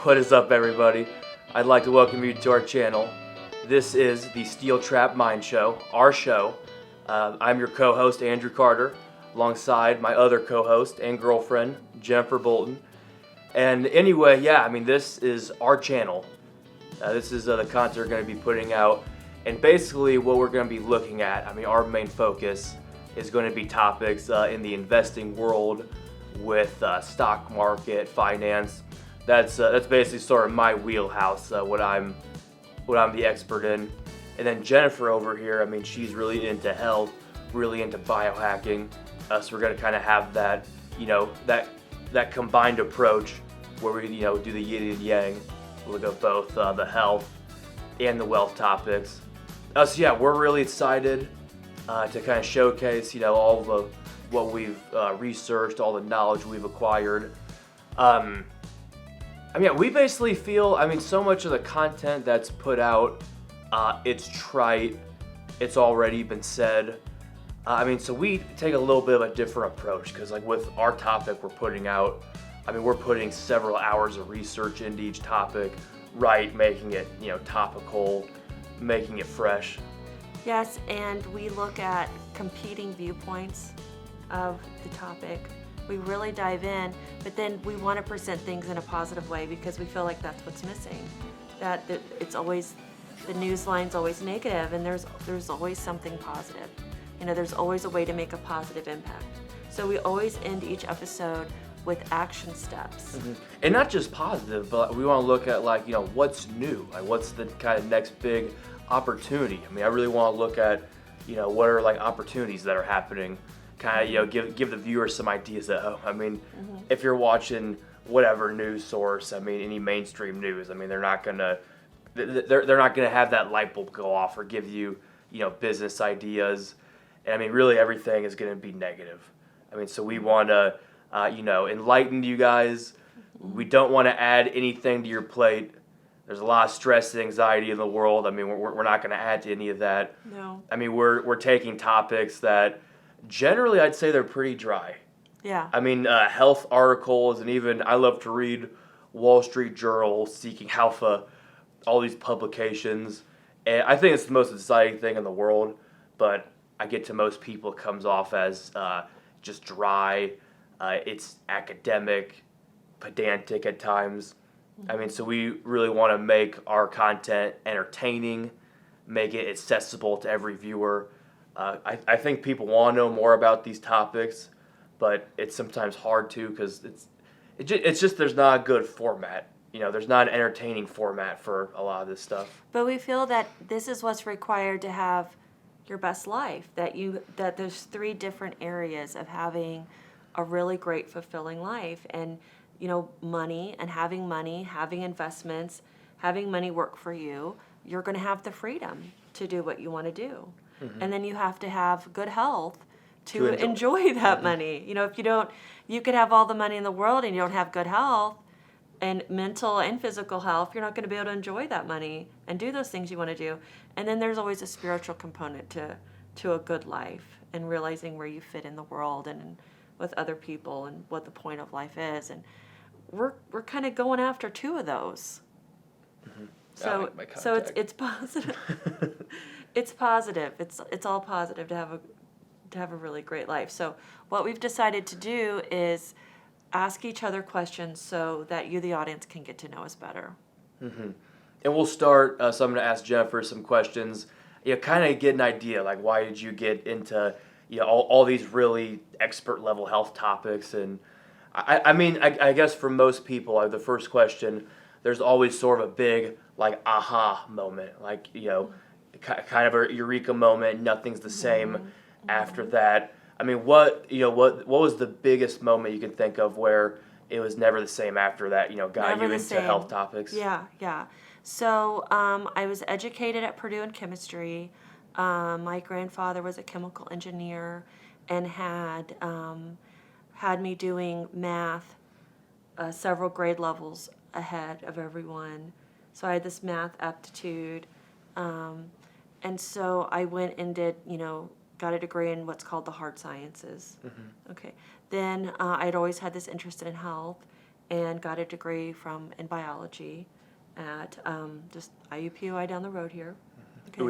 What is up, everybody? I'd like to welcome you to our channel. This is the Steel Trap Mind Show, our show. I'm your co-host, Andrew Carter, alongside my other co-host and girlfriend, Jennifer Bolton. And anyway, this is our channel. This is the content we're going to be putting out. And basically what we're going to be looking at, our main focus is going to be topics in the investing world with stock market, finance. That's basically sort of my wheelhouse, what I'm the expert in. And then Jennifer over here, she's really into health, really into biohacking. So we're going to kind of have that, that combined approach where we, do the yin and yang, look at both the health and the wealth topics. So we're really excited to kind of showcase, all of what we've researched, all the knowledge we've acquired. We basically feel, so much of the content that's put out, it's trite, it's already been said. So we take a little bit of a different approach because with our topic we're putting out, we're putting several hours of research into each topic, right, making it, topical, making it fresh. Yes, and we look at competing viewpoints of the topic. We really dive in, but then we want to present things in a positive way because we feel like that's what's missing. That it's always, the news line's always negative, and there's always something positive. There's always a way to make a positive impact. So we always end each episode with action steps. Mm-hmm. And not just positive, but we want to look at what's new, what's the kind of next big opportunity. I really want to look at, what are opportunities that are happening. Kind of, give the viewers some ideas at home. If you're watching whatever news source, any mainstream news, they're not gonna have that light bulb go off or give you, business ideas. And really everything is gonna be negative. So we want to, enlighten you guys. We don't want to add anything to your plate. There's a lot of stress and anxiety in the world. We're not going to add to any of that. No. We're taking topics that generally I'd say they're pretty dry. Yeah. Health articles, and even I love to read Wall Street Journal, Seeking Alpha, all these publications. And I think it's the most exciting thing in the world, but I get to most people it comes off as just dry. It's academic, pedantic at times. So we really want to make our content entertaining, make it accessible to every viewer. I think people want to know more about these topics, but it's sometimes hard to because it's just there's not a good format. There's not an entertaining format for a lot of this stuff. But we feel that this is what's required to have your best life. That there's 3 different areas of having a really great, fulfilling life, and money, having investments, having money work for you. You're going to have the freedom to do what you want to do. Mm-hmm. And then you have to have good health to enjoy that money. If you don't, you could have all the money in the world and you don't have good health and mental and physical health, you're not going to be able to enjoy that money and do those things you want to do. And then there's always a spiritual component to a good life and realizing where you fit in the world and with other people and what the point of life is. And we're kind of going after 2 of those. Mm-hmm. So it's positive. It's positive. It's all positive to have a really great life. So what we've decided to do is ask each other questions so that you, the audience, can get to know us better. Mm-hmm. And we'll start. So I'm going to ask Jennifer some questions. Kind of get an idea, why did you get into all these really expert level health topics? And I guess for most people, the first question, there's always sort of a big aha moment, kind of a eureka moment. Nothing's the same after that. What was the biggest moment you can think of where it was never the same after that? Got you into health topics. Yeah. So I was educated at Purdue in chemistry. My grandfather was a chemical engineer and had me doing math several grade levels ahead of everyone. So I had this math aptitude. And so I went and did, got a degree in what's called the hard sciences. Mm-hmm. Okay. Then I'd always had this interest in health, and got a degree in biology at just IUPUI down the road here. Okay.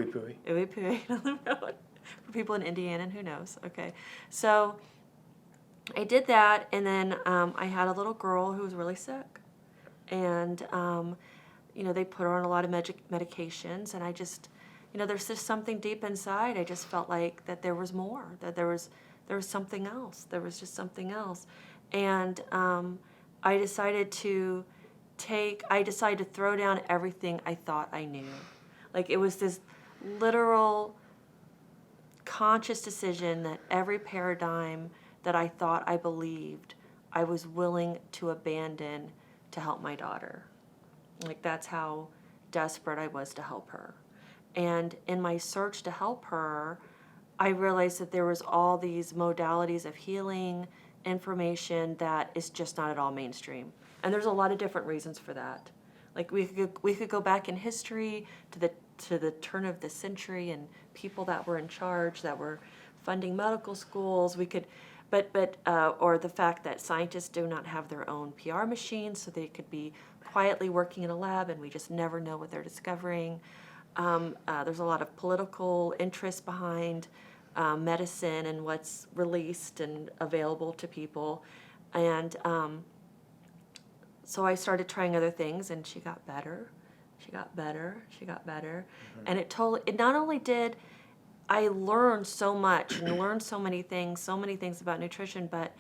IUPUI down the road for people in Indiana and who knows. Okay, so I did that, and then I had a little girl who was really sick, and they put her on a lot of medications, and I just, there's just something deep inside. I just felt like that there was more, that there was something else. There was just something else, and I decided to throw down everything I thought I knew. Like, it was this literal conscious decision that every paradigm that I thought I believed, I was willing to abandon to help my daughter. Like, that's how desperate I was to help her. And in my search to help her, I realized that there was all these modalities of healing, information that is just not at all mainstream. And there's a lot of different reasons for that. Like, we could go back in history to the turn of the century and people that were in charge, that were funding medical schools. We could, or the fact that scientists do not have their own PR machines, so they could be quietly working in a lab, and we just never know what they're discovering. There's a lot of political interest behind medicine and what's released and available to people, and so I started trying other things, and she got better. She got better. Mm-hmm. And it not only did I learn so much and learned so many things about nutrition, but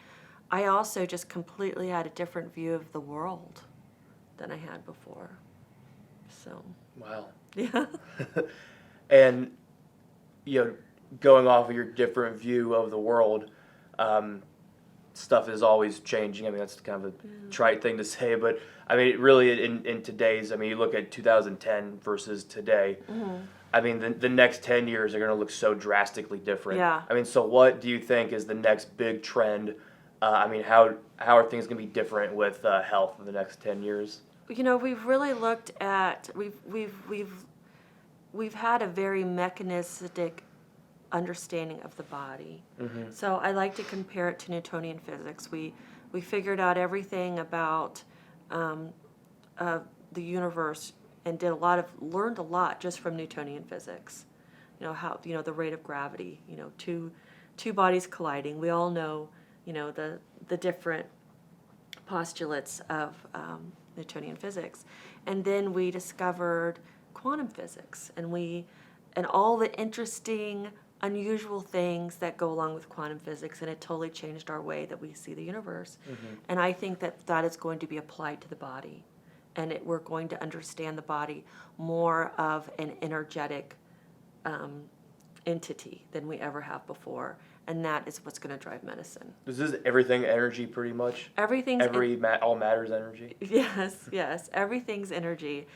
I also just completely had a different view of the world than I had before. So. Wow. Yeah. And, going off of your different view of the world, stuff is always changing. I mean, that's kind of a trite thing to say, but I mean, really in today's, I mean, you look at 2010 versus today, mm-hmm. I mean, the next 10 years are going to look so drastically different. Yeah. I mean, so what do you think is the next big trend? I mean, how are things going to be different with health in the next 10 years? We've really looked at, we've had a very mechanistic understanding of the body. Mm-hmm. So I like to compare it to Newtonian physics. We figured out everything about the universe and learned a lot just from Newtonian physics. How the rate of gravity. Two bodies colliding. We all know the different postulates of Newtonian physics, and then we discovered quantum physics, and all the interesting, unusual things that go along with quantum physics, and it totally changed our way that we see the universe. Mm-hmm. And I think that is going to be applied to the body, and we're going to understand the body more of an energetic entity than we ever have before, and that is what's going to drive medicine. Is this everything energy, pretty much? Everything's all matter's energy. Yes. Everything's energy.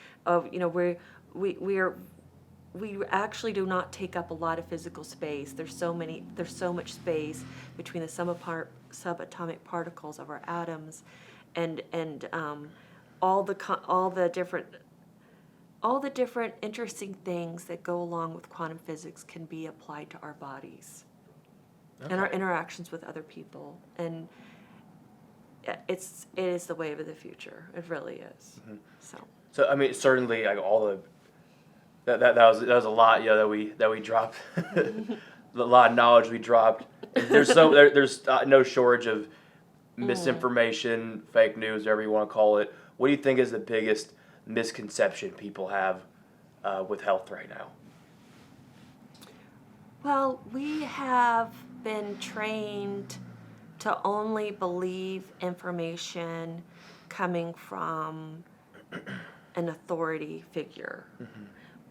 We actually do not take up a lot of physical space. There's so much space between the subatomic particles of our atoms, and all the different interesting things that go along with quantum physics can be applied to our bodies. Okay. And our interactions with other people, and it is the wave of the future. It really is. Mm-hmm. So I mean, certainly, like all the that was a lot, that we dropped, a lot of knowledge we dropped. There's no shortage of misinformation, fake news, whatever you want to call it. What do you think is the biggest misconception people have with health right now? Well, we have been trained to only believe information coming from an authority figure. Mm-hmm.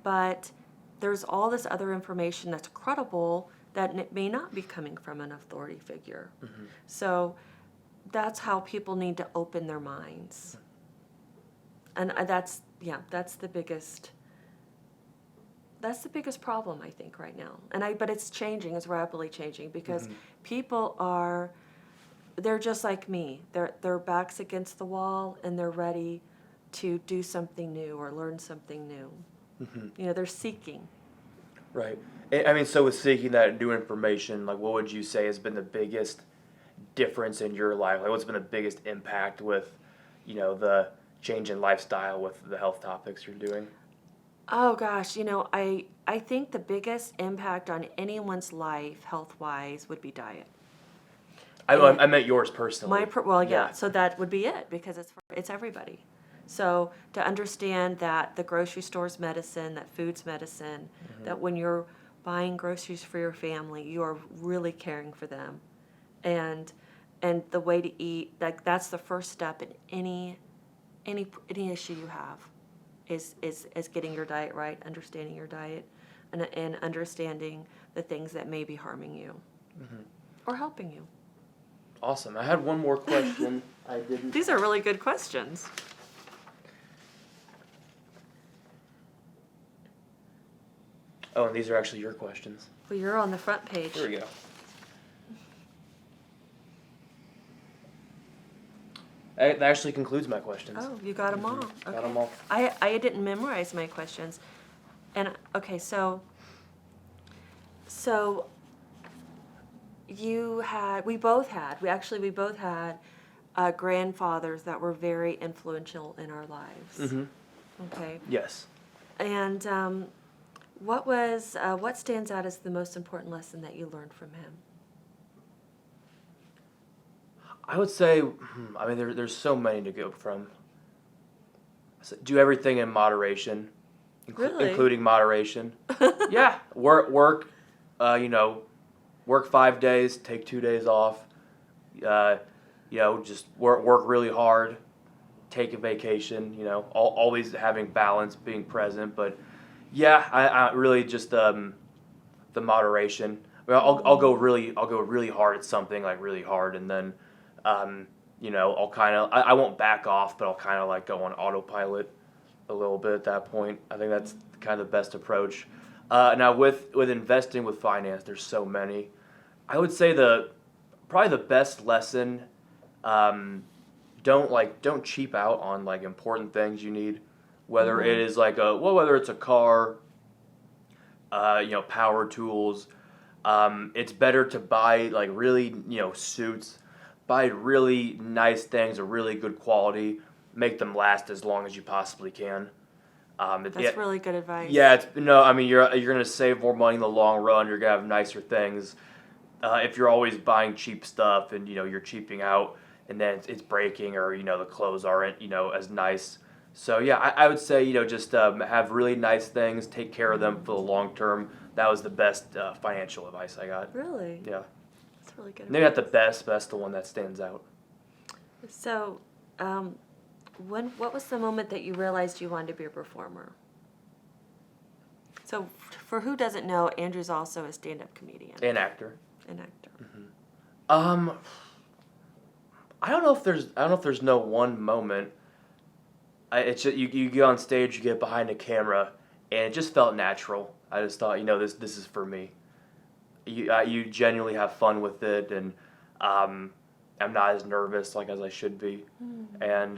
But there's all this other information that's credible that it may not be coming from an authority figure. Mm-hmm. So that's how people need to open their minds. And that's the biggest problem, I think, right now. But it's changing, it's rapidly changing, because mm-hmm. people they're just like me. Their backs against the wall, and they're ready to do something new or learn something new. Mm-hmm. They're seeking. Right. I mean, so with seeking that new information, like, what would you say has been the biggest difference in your life? Like, what's been the biggest impact with, the change in lifestyle with the health topics you're doing? Oh gosh, I think the biggest impact on anyone's life, health-wise, would be diet. I meant yours personally. Yeah. So that would be it because it's everybody. So to understand that the grocery store's medicine, that food's medicine, that when you're buying groceries for your family, you are really caring for them, and the way to eat, that's the first step in any issue you have, is getting your diet right, understanding your diet, and understanding the things that may be harming you or helping you. Awesome. I had one more question. I didn't. These are really good questions. Oh, and these are actually your questions. Well, you're on the front page. Here we go. That actually concludes my questions. Oh, you got them all. Okay. Got them all. I didn't memorize my questions, and okay, so we both had grandfathers that were very influential in our lives. Mm-hmm. Okay. Yes. And what stands out as the most important lesson that you learned from him? I would say, there's so many to go from. So do everything in moderation, Really? including moderation. Yeah, work 5 days, take 2 days off. Just work really hard, take a vacation. Always having balance, being present. But yeah, I really just the moderation. I'll go really hard at something, like really hard, and then I'll kind of I won't back off, but I'll kind of like go on autopilot a little bit at that point. I think that's kind of the best approach. Now with investing with finance, there's so many. I would say probably the best lesson, don't cheap out on like important things you need, whether it is whether it's a car, power tools. It's better to buy like really suits, buy really nice things of really good quality, make them last as long as you possibly can. That's really good advice. Yeah, you're gonna save more money in the long run. You're gonna have nicer things. If you're always buying cheap stuff and you're cheaping out and then it's breaking or the clothes aren't as nice. So yeah, I would say just have really nice things, take care of them for the long term. That was the best financial advice I got. Really? Yeah. That's really good. Maybe not the best, but that's the one that stands out. So, what was the moment that you realized you wanted to be a performer? So, for who doesn't know, Andrew's also a stand-up comedian. And actor. An actor. Mm-hmm. I don't know if there's no one moment. It's just, you get on stage, you get behind a camera, and it just felt natural. I just thought, this is for me. You genuinely have fun with it, and I'm not as nervous as I should be. And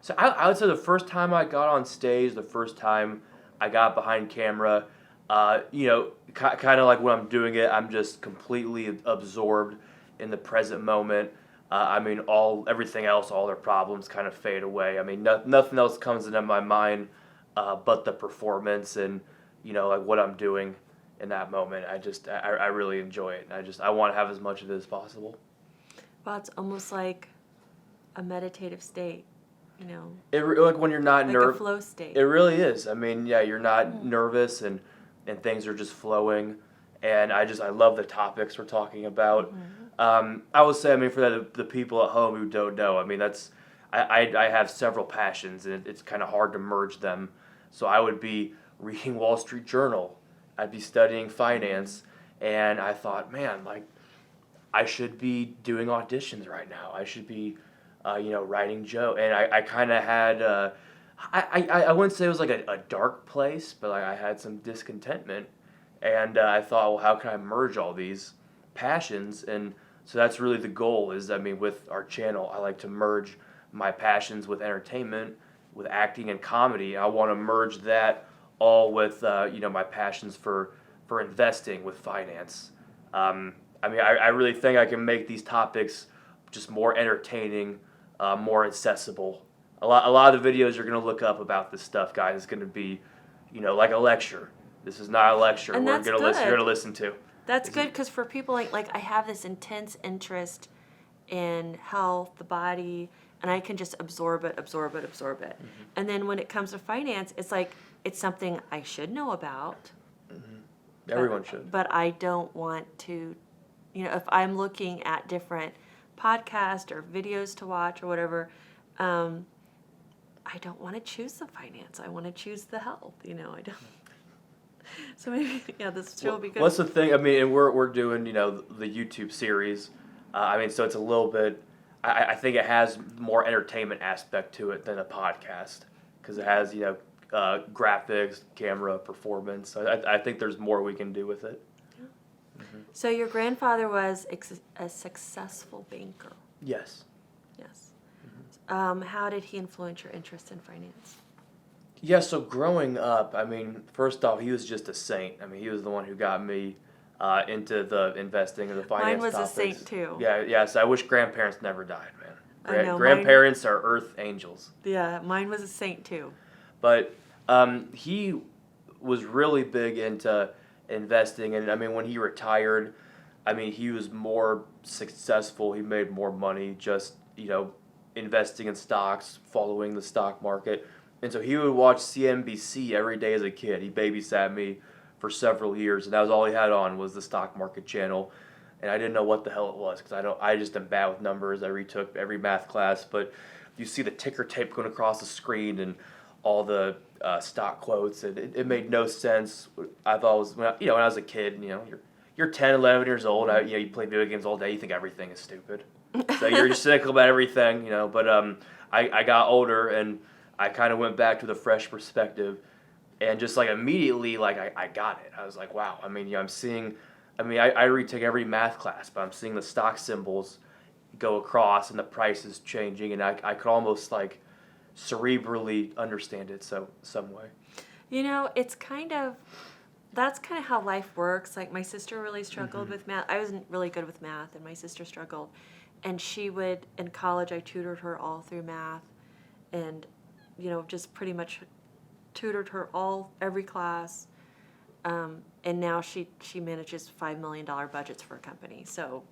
so I would say the first time I got on stage, the first time I got behind camera, kind of like when I'm doing it, I'm just completely absorbed in the present moment. Everything else, all their problems kind of fade away. Nothing else comes into my mind but the performance and what I'm doing in that moment. I really enjoy it. And I want to have as much of it as possible. Well, it's almost like a meditative state, Like when you're not like a flow state. It really is. You're not nervous and things are just flowing. And I love the topics we're talking about. I will say, for the people at home who don't know, I have several passions, and it's kind of hard to merge them. So I would be reading Wall Street Journal, I'd be studying finance, and I thought, man, I should be doing auditions right now. I should be, writing jokes. And I kind of had, I wouldn't say it was like a dark place, but I had some discontentment. And I thought, well, how can I merge all these passions? And so that's really the goal is, with our channel, I like to merge my passions with entertainment, with acting and comedy. I want to merge that all with, my passions for investing with finance. I really think I can make these topics just more entertaining, more accessible, A lot of the videos you're going to look up about this stuff, guys, is going to be, like a lecture. This is not a lecture And that's you're going to listen to. That's good, because for people like I have this intense interest in health, the body, and I can just absorb it. Mm-hmm. And then when it comes to finance, it's like it's something I should know about. Mm-hmm. Everyone should. But I don't want to, if I'm looking at different podcasts or videos to watch or whatever, I don't want to choose the finance. I want to choose the health. I don't. So maybe, this show will be good. What's the thing? I mean, and we're doing, the YouTube series. So it's a little bit. I think it has more entertainment aspect to it than a podcast, because it has, graphics, camera, performance. So I think there's more we can do with it. Yeah. Mm-hmm. So your grandfather was a successful banker. Yes. Yes. Mm-hmm. How did he influence your interest in finance? Yeah, so growing up, first off, he was just a saint. He was the one who got me into the investing and the finance Mine was topics. a saint too. Yeah, so I wish grandparents never died, man. I know, grandparents are earth angels. Yeah, mine was a saint too. But he was really big into investing, and when he retired, he was more successful. He made more money just, investing in stocks, following the stock market. And so he would watch CNBC every day as a kid. He babysat me for several years, and that was all he had on was the stock market channel. And I didn't know what the hell it was, because I just am bad with numbers. I retook every math class, but you see the ticker tape going across the screen and all the stock quotes, and it made no sense. I thought it was, when I was a kid, you're 10, 11 years old, you play video games all day, you think everything is stupid. So you're just cynical about everything, but I got older, and I kind of went back to the fresh perspective, and just immediately, I got it. I was like, wow. I'm seeing, I retake every math class, but I'm seeing the stock symbols go across and the price is changing, and I could almost cerebrally understand it some way. It's that's kind of how life works. My sister really struggled with math. I wasn't really good with math, and my sister struggled. And she would, in college, I tutored her all through math, and just pretty much tutored her every class, and now she manages $5 million budgets for a company. So,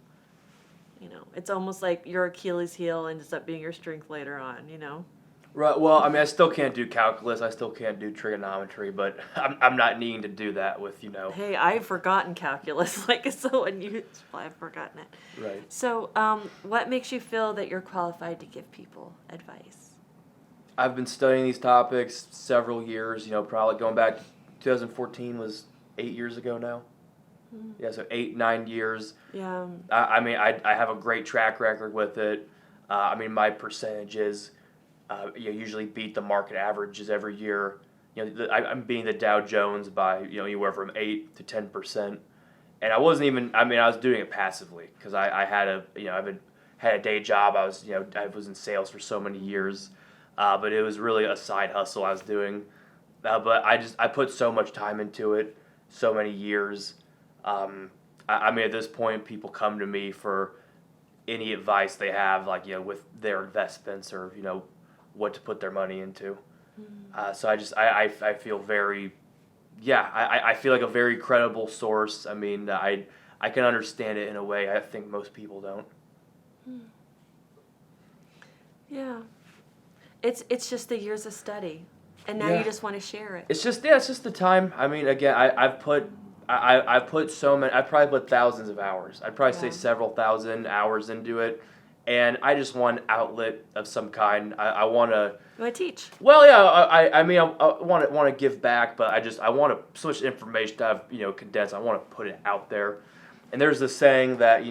it's almost like your Achilles heel ends up being your strength later on. Right. Well, I still can't do calculus. I still can't do trigonometry, but I'm not needing to do that with Hey, I've forgotten calculus. It's so unuseful. I've forgotten it. Right. So, what makes you feel that you're qualified to give people advice? I've been studying these topics several years, probably going back to 2014 was 8 years ago now. Mm-hmm. Yeah, so 8-9 years. Yeah. I have a great track record with it. My percentages usually beat the market averages every year. I'm beating the Dow Jones by anywhere from 8 to 10%. And I wasn't even. I was doing it passively, because I had I've had a day job. I was in sales for so many years. But it was really a side hustle I was doing. But I put so much time into it, so many years. At this point, people come to me for any advice they have, with their investments or, what to put their money into. Mm-hmm. So I feel very, I feel like a very credible source. I can understand it in a way I think most people don't. Yeah. It's just the years of study, and now you just want to share it. It's just the time. Again, I've put so many. I probably put thousands of hours. I'd probably say several thousand hours into it, and I just want an outlet of some kind. I want to. You want to teach? Well, yeah. I want to give back, but I want so much information to have condensed. I want to put it out there, and there's this saying that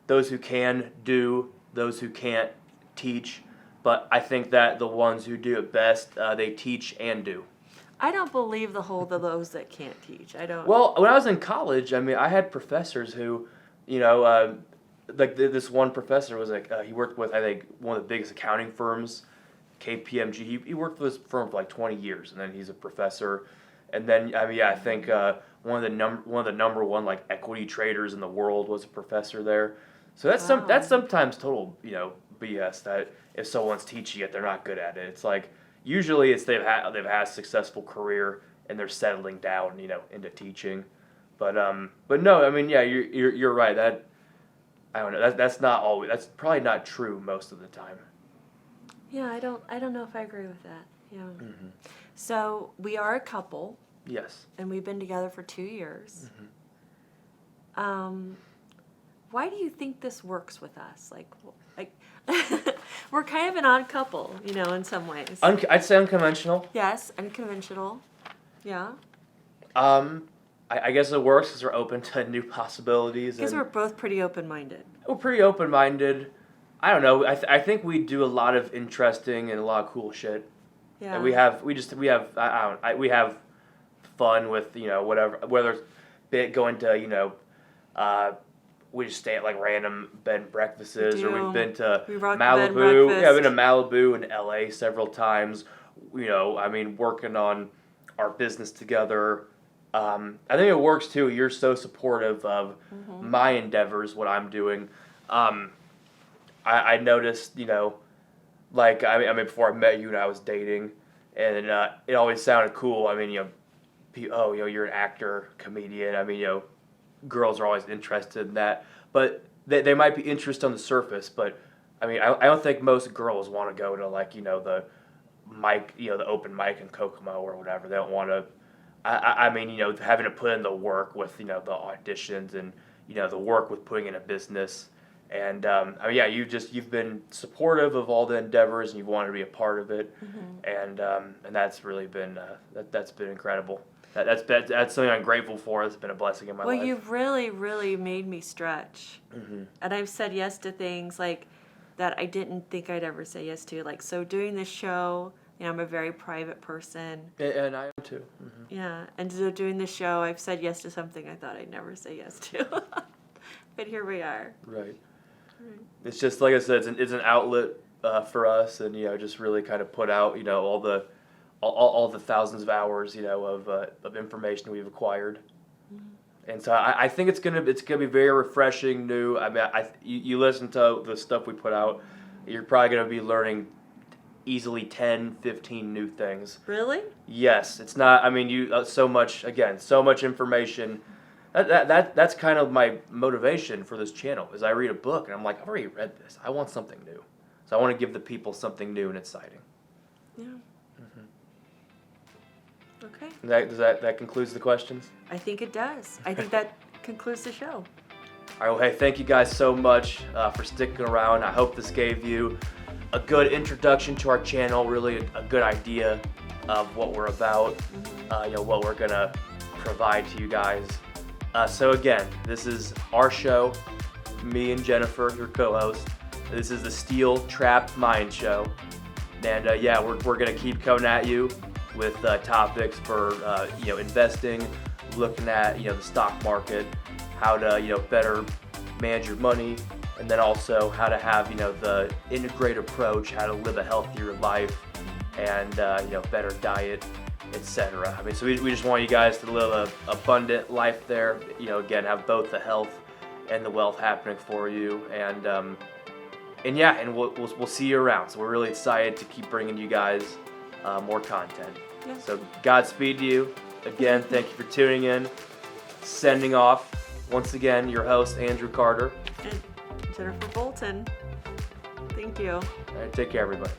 those who can do, those who can't teach. But I think that the ones who do it best, they teach and do. I don't believe the whole of those that can't teach. I don't. Well, when I was in college, I had professors who, this one professor was he worked with, I think, one of the biggest accounting firms, KPMG. He worked with this firm for 20 years, and then he's a professor. And then, I think one of the number one equity traders in the world was a professor there. So that's sometimes total, BS that if someone's teaching it, they're not good at it. It's like usually it's they've had a successful career and they're settling down, into teaching. But no, I mean, yeah, you're right. That I don't know. That's not always. That's probably not true most of the time. Yeah, I don't know if I agree with that. Yeah. Mm-hmm. So we are a couple. Yes. And we've been together for 2 years. Why do you think this works with us? Like we're kind of an odd couple, in some ways. I'd say unconventional. Yes, unconventional. Yeah. I guess it works because we're open to new possibilities. Because we're both pretty open-minded. We're pretty open-minded. I don't know. I think we do a lot of interesting and a lot of cool shit. Yeah. And we have fun with whatever, whether it's going to we just stay at like random bed and breakfasts, or we've been to Malibu. Yeah, I've been to Malibu and LA several times. Working on our business together. I think it works too. You're so supportive of my endeavors, what I'm doing. I noticed, before I met you and I was dating, and it always sounded cool. You're an actor, comedian. Girls are always interested in that, but they might be interested on the surface. But I don't think most girls want to go to the mic, the open mic in Kokomo or whatever. They don't want to. Having to put in the work with the auditions and the work with putting in a business. And you've been supportive of all the endeavors, and you've wanted to be a part of it, and that's really been that's been incredible. That's something I'm grateful for. It's been a blessing in my life. Well, you've really, really made me stretch, and I've said yes to things like that I didn't think I'd ever say yes to. Like, so doing this show, I'm a very private person, and I am too. Yeah, and so doing this show, I've said yes to something I thought I'd never say yes to, but here we are. Right. It's just like I said, it's an outlet for us, and just really kind of put out all the thousands of hours of information we've acquired, and so I think it's gonna be very refreshing, new. You listen to the stuff we put out, you're probably gonna be learning easily 10, 15 new things. Really? Yes, it's not. So much information. That's kind of my motivation for this channel. Is I read a book and I'm like, I've already read this. I want something new. So I want to give the people something new and exciting. Yeah. Okay. That concludes the questions? I think it does. I think that concludes the show. All right. Well, hey, thank you guys so much for sticking around. I hope this gave you a good introduction to our channel. Really a good idea of what we're about. What we're gonna provide to you guys. So again, this is our show, me and Jennifer, your co-host. This is the Steel Trap Mind Show. And we're going to keep coming at you with topics for, investing, looking at, the stock market, how to, better manage your money, and then also how to have, the integrated approach, how to live a healthier life, and, better diet, etc. So we just want you guys to live an abundant life there. Again, have both the health and the wealth happening for you, and we'll see you around. So we're really excited to keep bringing you guys more content. Yeah. So Godspeed to you. Again, thank you for tuning in. Sending off once again your host Andrew Carter and Jennifer Bolton. Thank you. All right, take care, everybody.